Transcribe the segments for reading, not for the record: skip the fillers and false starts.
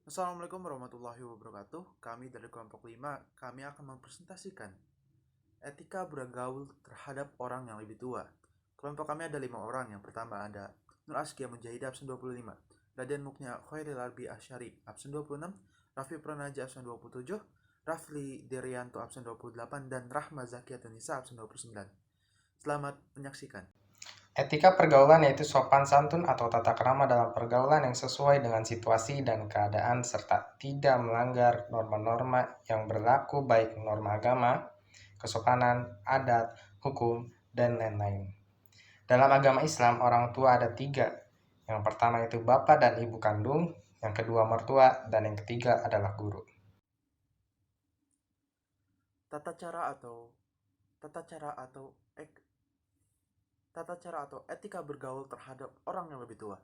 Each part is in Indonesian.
Assalamualaikum warahmatullahi wabarakatuh. Kami dari kelompok 5, kami akan mempresentasikan etika bergaul terhadap orang yang lebih tua. Kelompok kami ada 5 orang. Yang pertama ada Nur Askia Mujahidah absen 25, Raden Muknya Khairil Arbi Asyari absen 26, Raffi Pranaja absen 27, Rafli Derianto absen 28, dan Rahma Zakiatun Nisa absen 29. Selamat menyaksikan. Etika pergaulan yaitu sopan santun atau tata krama dalam pergaulan yang sesuai dengan situasi dan keadaan serta tidak melanggar norma-norma yang berlaku baik norma agama, kesopanan, adat, hukum, dan lain-lain. Dalam agama Islam, orang tua ada 3. Yang pertama itu bapak dan ibu kandung, yang kedua mertua, dan yang ketiga adalah guru. Tata cara atau tata cara atau tata cara atau etika bergaul terhadap orang yang lebih tua.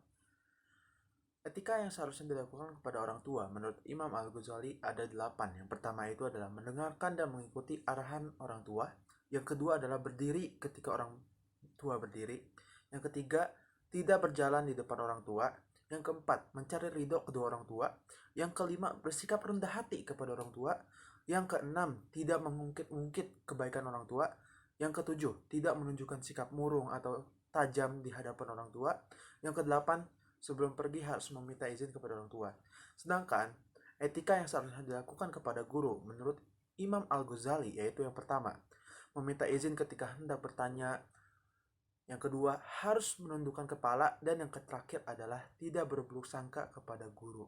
Etika yang seharusnya dilakukan kepada orang tua menurut Imam Al-Ghazali ada 8. Yang pertama itu adalah mendengarkan dan mengikuti arahan orang tua. Yang kedua adalah berdiri ketika orang tua berdiri. Yang ketiga, tidak berjalan di depan orang tua. Yang keempat, mencari ridho kedua orang tua. Yang kelima, bersikap rendah hati kepada orang tua. Yang keenam, tidak mengungkit-ungkit kebaikan orang tua. Yang ketujuh, tidak menunjukkan sikap murung atau tajam di hadapan orang tua. Yang kedelapan, sebelum pergi harus meminta izin kepada orang tua. Sedangkan etika yang seharusnya dilakukan kepada guru menurut Imam Al-Ghazali yaitu yang pertama, meminta izin ketika hendak bertanya. Yang kedua, harus menundukkan kepala. Dan yang terakhir adalah tidak berburuk sangka kepada guru.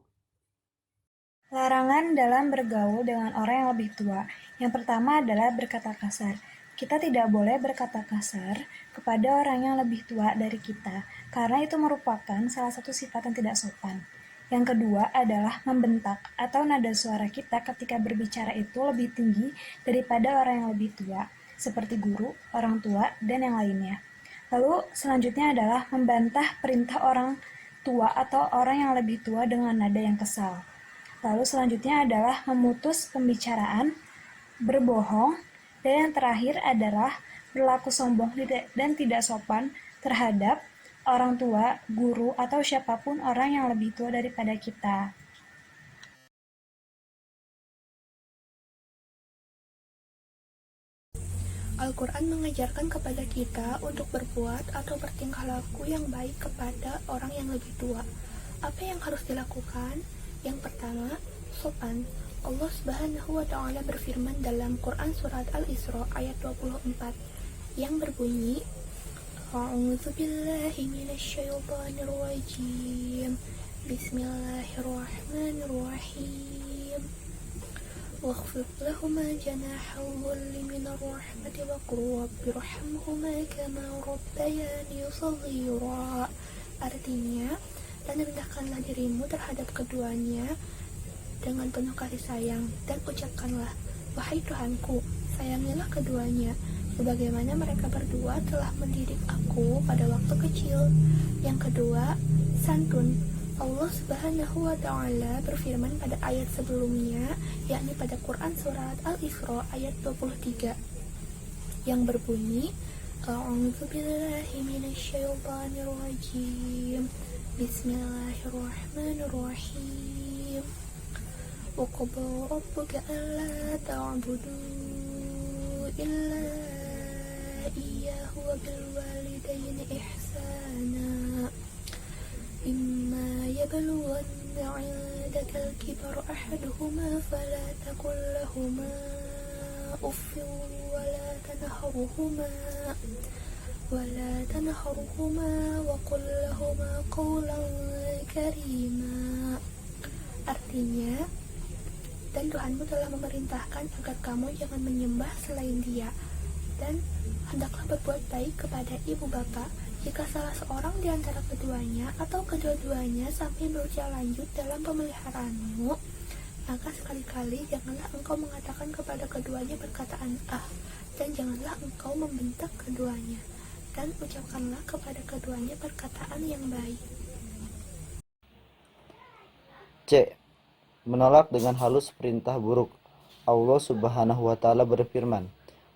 Larangan dalam bergaul dengan orang yang lebih tua. Yang pertama adalah berkata kasar. Kita tidak boleh berkata kasar kepada orang yang lebih tua dari kita, karena itu merupakan salah satu sifat yang tidak sopan. Yang kedua adalah membentak atau nada suara kita ketika berbicara itu lebih tinggi daripada orang yang lebih tua, seperti guru, orang tua, dan yang lainnya. Lalu selanjutnya adalah membantah perintah orang tua atau orang yang lebih tua dengan nada yang kesal. Lalu selanjutnya adalah memutus pembicaraan, berbohong, dan yang terakhir adalah berlaku sombong dan tidak sopan terhadap orang tua, guru, atau siapapun orang yang lebih tua daripada kita. Al-Quran mengajarkan kepada kita untuk berbuat atau bertingkah laku yang baik kepada orang yang lebih tua. Apa yang harus dilakukan? Yang pertama, sopan. Allah Subhanahu wa Ta'ala berfirman dalam Quran Surat Al-Isra ayat 24 yang berbunyi, A'udzu billahi minasyaitonir rajim. Bismillahirrahmanirrahim. واخفض لهما جناح الذل من الرحمة وقل رب ارحمهما كما ربياني صغيرا. Artinya, dan rendahkanlah dirimu terhadap keduanya dengan penuh kasih sayang, dan ucapkanlah, wahai Tuhanku, sayangilah keduanya sebagaimana mereka berdua telah mendidik aku pada waktu kecil. Yang kedua, santun. Allah Subhanahu wa Ta'ala berfirman pada ayat sebelumnya, yakni pada Quran Surat Al-Isra ayat 23 yang berbunyi, A'udzu billahi minasyaitonir rajim. Bismillahirrahmanirrahim. Wa qada rabbuka alla ta'budu illa iyyahu wa bil walidayni ihsana. إما يبلغن عندك الكبر أحدهما فلا تقل لهما أف ولا تنهرهما وقل لهما قولا كريما. Artinya, dan Tuhanmu telah memerintahkan agar kamu jangan menyembah selain Dia, dan hendaklah berbuat baik kepada ibu bapa. Jika salah seorang di antara keduanya atau kedua-duanya sampai berusia lanjut dalam pemeliharaanmu, maka sekali-kali janganlah engkau mengatakan kepada keduanya perkataan dan janganlah engkau membentak keduanya, dan ucapkanlah kepada keduanya perkataan yang baik. C. Menolak dengan halus perintah buruk. Allah Subhanahu wa Ta'ala berfirman,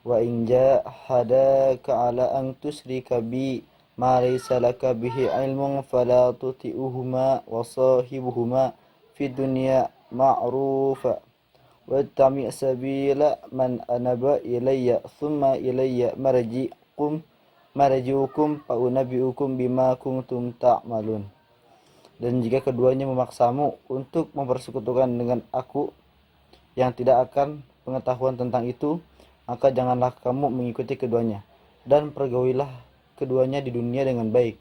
Wa in jahadaka 'ala an tusyrika bi ma laysa laka bihi ilmun fala tuti'uhuma wa sahibuhuma في الدنيا معروفا واتبع سبيل من أناب إلي ثم إلي مرجعكم فأنبئكم بما كنتم تعملون. Dan jika keduanya memaksamu untuk mempersekutukan dengan aku yang tidak akan pengetahuan tentang itu, maka janganlah kamu mengikuti keduanya, dan pergaulilah keduanya di dunia dengan baik,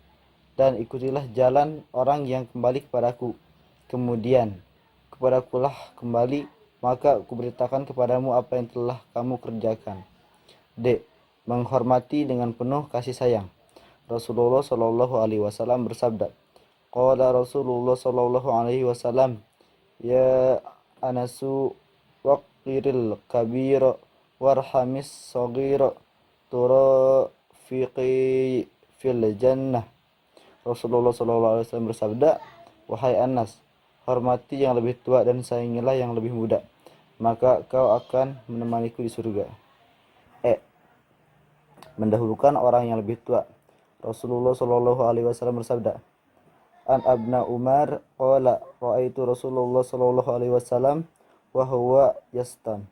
dan ikutilah jalan orang yang kembali kepadaku. Kemudian kepadakulah kembali, maka kuberitakan kepadamu apa yang telah kamu kerjakan. D. Menghormati dengan penuh kasih sayang. Rasulullah Shallallahu Alaihi Wasallam bersabda, Qala Rasulullah Shallallahu Alaihi Wasallam, Ya Anasu waqiril kabira warhamis saghira turafiqi fil jannah. Rasulullah Shallallahu Alaihi Wasallam bersabda, Wahai Anas, hormati yang lebih tua dan sayangilah yang lebih muda, maka kau akan menemaniku di surga. E. Mendahulukan orang yang lebih tua. Rasulullah Shallallahu Alaihi Wasallam bersabda, An Abna Umar qala ra'aitu Rasulullah Shallallahu Alaihi Wasallam wa huwa yastan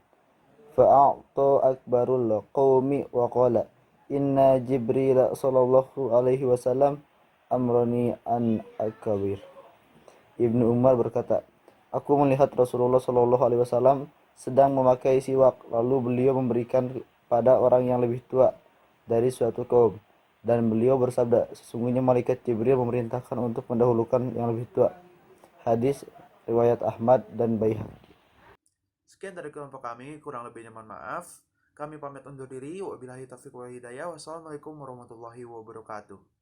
fa'a'ta akbarul qaumi wa qala inna Jibril Shallallahu Alaihi Wasallam amrani an akabir. Ibnu Umar berkata, aku melihat Rasulullah Shallallahu Alaihi Wasallam sedang memakai siwak, lalu beliau memberikan pada orang yang lebih tua dari suatu kaum, dan beliau bersabda, sesungguhnya malaikat Jibril memerintahkan untuk mendahulukan yang lebih tua. Hadis riwayat Ahmad dan Baihaqi. Sekian dari kelompok kami, kurang lebihnya mohon maaf. Kami pamit undur diri. Wabillahi taufiq wal hidayah. Wassalamualaikum warahmatullahi wabarakatuh.